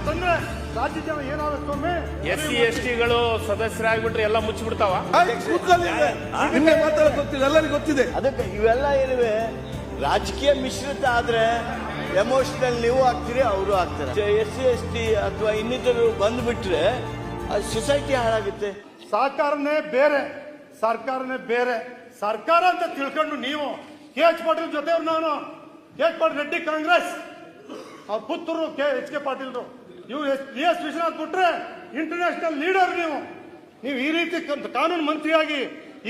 ತಂದ್ರೆ ರಾಜ್ಯ ಜನ ಏನಾಗುತ್ತೆ ಸ್ವಾಮಿ? SC STಗಳು ಸದಸ್ಯರಾಗ್ಬಿಟ್ರೆ ಎಲ್ಲ ಮುಚ್ಚಿಬಿಡ್ತಾವ. ನಿಮ್ಗೆ ಮಾತಾಡೋದು ಗೊತ್ತಿದೆ, ಎಲ್ಲರಿಗೂ ಗೊತ್ತಿದೆ. ಅದಕ್ಕೆ ಇವೆಲ್ಲ ಏನಿವೆ ರಾಜಕೀಯ ಮಿಶ್ರಿತ ಆದ್ರೆ ಎಮೋಷನಲ್ ನೀವು ಆಗ್ತೀರಿ, ಅವರು ಆಗ್ತಾರೆ. SC ST ಅಥವಾ ಇನ್ನಿತರು ಬಂದ್ಬಿಟ್ರೆ ಸೊಸೈಟಿ ಹಾಳಾಗುತ್ತೆ. ಸಹಕಾರನೇ ಬೇರೆ, ಸರ್ಕಾರನೇ ಬೇರೆ. ಸರ್ಕಾರ ಅಂತ ತಿಳ್ಕೊಂಡು ನೀವು KH ಪಾಟೀಲ್ ಜೊತೆ ನಾನು KH ಪಾಟೀಲ್ ರೆಡ್ಡಿ ಕಾಂಗ್ರೆಸ್, ಅವ್ರ ಪುತ್ತೂರು HK ಪಾಟೀಲ್ರು, ಇವು PS ವಿಶ್ವನಾಥ್ ಕೊಟ್ರೆ ಇಂಟರ್ನ್ಯಾಷನಲ್ ಲೀಡರ್. ನೀವು ಈ ರೀತಿ ಕಾನೂನು ಮಂತ್ರಿಯಾಗಿ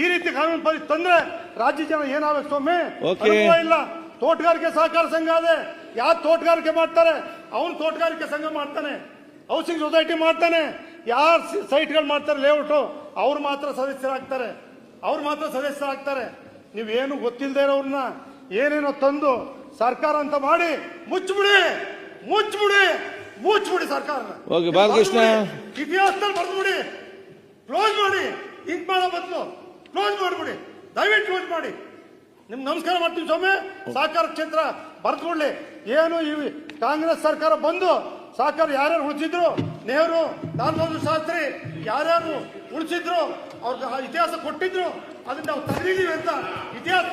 ಈ ರೀತಿ ಕಾನೂನು ಪರಿ ತಂದ್ರೆ ರಾಜ್ಯ ಜನ ಏನಾಗಬೇಕು ಸ್ವಾಮಿ? ಅನುಭವ ಇಲ್ಲ. ತೋಟಗಾರಿಕೆ ಸಹಕಾರ ಸಂಘ ಅದೇ, ಯಾರು ತೋಟಗಾರಿಕೆ ಮಾಡ್ತಾರೆ ಅವನು ತೋಟಗಾರಿಕೆ ಸಂಘ ಮಾಡ್ತಾನೆ, ಹೌಸಿಂಗ್ ಸೊಸೈಟಿ ಮಾಡ್ತಾನೆ. ಯಾರು ಸೈಟ್ಗಳು ಮಾಡ್ತಾರೆ ಲೇಔಟ್ ಅವ್ರು ಮಾತ್ರ ಸದಸ್ಯರಾಗ್ತಾರೆ. ನೀವೇನು ಗೊತ್ತಿಲ್ಲದೆ ಇರೋರ್ನ ಏನೇನೋ ತಂದು ಸರ್ಕಾರ ಅಂತ ಮಾಡಿ ಮುಚ್ಚಿಬಿಡಿ ಸರ್ಕಾರನ. ಬಾಲಕೃಷ್ಣ, ಇತಿಹಾಸದಲ್ಲಿ ಬರ್ದ್ಬಿಡಿ, ಕ್ಲೋಸ್ ಮಾಡಿ. ಹಿಂಗ್ ಮಾಡೋ ಬದಲು ಕ್ಲೋಸ್ ಮಾಡ್ಬಿಡಿ, ದಯವಿಟ್ಟು ಕ್ಲೋಸ್ ಮಾಡಿ. ನಿಮ್ಗೆ ನಮಸ್ಕಾರ ಮಾಡ್ತೀವಿ ಸ್ವಾಮಿ. ಸಹಕಾರ ಕ್ಷೇತ್ರ ಬರ್ದ್ಬಿಡ್ಲಿ. ಏನು ಈ ಕಾಂಗ್ರೆಸ್ ಸರ್ಕಾರ ಬಂದು ಸಹಕಾರ ಯಾರ್ಯಾರು ಉಳಿಸಿದ್ರು, ನೆಹರು, ಲಾಲ್ ಬಹದ್ದೂರ್ ಶಾಸ್ತ್ರಿ ಯಾರ್ಯಾರು ಉಳಿಸಿದ್ರು, ಅವ್ರಿಗೆ ಇತಿಹಾಸ ಕೊಟ್ಟಿದ್ರು, ಅದನ್ನ ನಾವು ತೆಗೆದಿದ್ದೀವಿ ಅಂತ ಇತಿಹಾಸ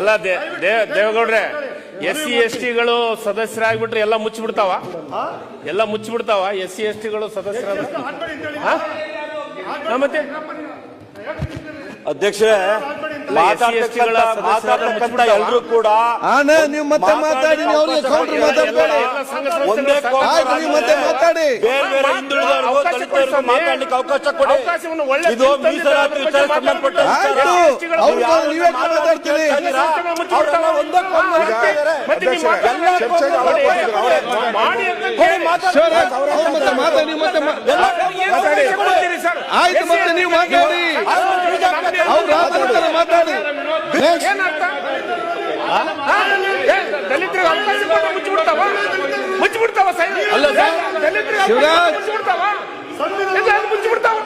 ಅಲ್ಲ ದೇವೇಗೌಡ್ರೆ, SC STಗಳು ಸದಸ್ಯರಾಗ್ಬಿಟ್ರೆ ಎಲ್ಲ ಮುಚ್ಚಿಬಿಡ್ತಾವ. SC STಗಳು ಸದಸ್ಯರಾಗ ಮತ್ತೆ ಅಧ್ಯಕ್ಷರೇ, ಮಾತಾಡ್ತಕ್ಕಂಥ ಎಲ್ಲರೂ ಕೂಡ ನೀವು ಮತ್ತೆ ಮಾತಾಡಿ, ಅವ್ರಿಗೆ ಕೌಂಟರ್ ಮಾತಾಡಬೇಡಿ. ಮಾತಾಡಿ, ಬೇರೆ ಬೇರೆ ಹಿಂದುಳಿದವರಿಗೂ ದಲಿತರಿಗೂ ಮಾತಾಡ್ಲಿಕ್ಕೆ ಅವಕಾಶ ಕೊಡಿ. ಇದು ಮೀಸಲಾತಿ ವಿಚಾರ ಸಂಬಂಧಪಟ್ಟ ನೀವೇ ಮಾತಾಡ್ತೀರಿ. ಆಯ್ತು, ಮತ್ತೆ ನೀವು ಮಾತಾಡಿ. ಮಾತಾಡಿ. ದಲಿತರಿಗೆ ಅವಕಾಶ ಮುಚ್ಚಿಬಿಡ್ತಾವ.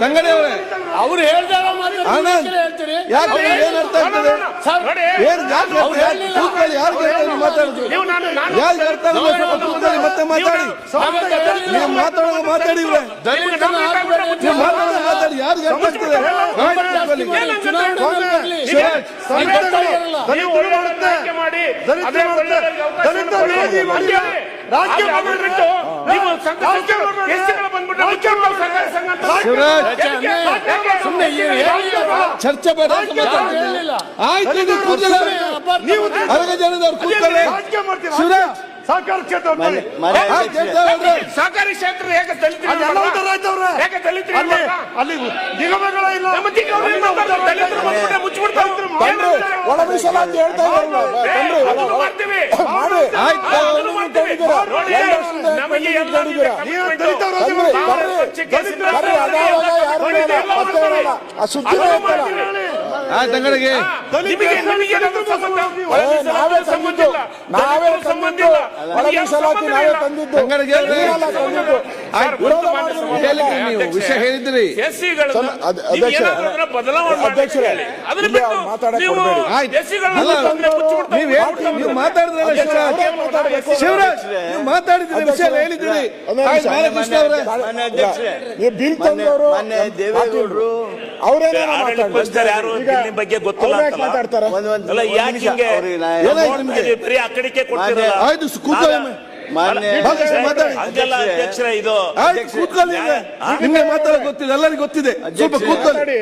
ತಂಗಡಿ ಅವರೇ, ಅವ್ರು ಹೇಳ್ದಾರ ಯಾಕೆ ಏನ್ ಅರ್ಥ ಆಗ್ತದೆ? ಮತ್ತೆ ಮಾತಾಡಿ, ನೀವು ಮಾತಾಡೋದು ಮಾತಾಡಿ. ಮಾತಾಡಿ, ಯಾರಿಗೆ ಅರ್ಥ ಆಗ್ತದೆ? ಚರ್ಚೆ ಬೇಡ. ಆಯ್ತು, ಕೂದಲೇ ಅರಗ ಜನದವ್ರು ಕೂದಲೇ ಸಹಕಾರ ಕ್ಷೇತ್ರ ಸಹಕಾರಿ ಕ್ಷೇತ್ರ ಹೇಗೆ ಅಲ್ಲಿ ನಿಗಮಗಳ ಇಲ್ಲ. ಒಳ ಮೀಸಲಾತಿ ಹೇಳ್ತಾ ತಂಗಡಿಗೆ ನಾವೇ ಸಂಬಂಧ ಒಳ ಮೀಸಲಾತಿ ನಾವೇ ತಂದಿದ್ದು. ನೀವು ವಿಷಯ ಹೇಳಿದ್ರಿ. ನೀವು ಮಾತಾಡಿದ್ರಲ್ಲ ಶಿವರಾಜ್, ನೀವು ಮಾತಾಡಿದ್ರಿ, ವಿಷಯ ಹೇಳಿದ್ರಿ. ಬಿಲ್ ತಂದವರು ದೇವೇಗೌಡರು ಯಾರು ಬಗ್ಗೆ ಗೊತ್ತಿಲ್ಲ ಮಾತಾಡ್ತಾರೆ. ಅಕಡಿಕೆ ಕೊಡ್ತೀರಲ್ಲ. ಆಯ್ತು, ಕೂತ್ಕೊಳ್ಳಿ. ಅಧ್ಯಕ್ಷರ ಇದು ಕೂತ್ಕೊಳ್ಳಿ. ನಿಮ್ಗೆ ಮಾತಾಡೋದು ಗೊತ್ತಿದೆ, ಎಲ್ಲರಿಗೂ ಗೊತ್ತಿದೆ. ಸ್ವಲ್ಪ ಕೂತ್ಕೊಳ್ಳಿ.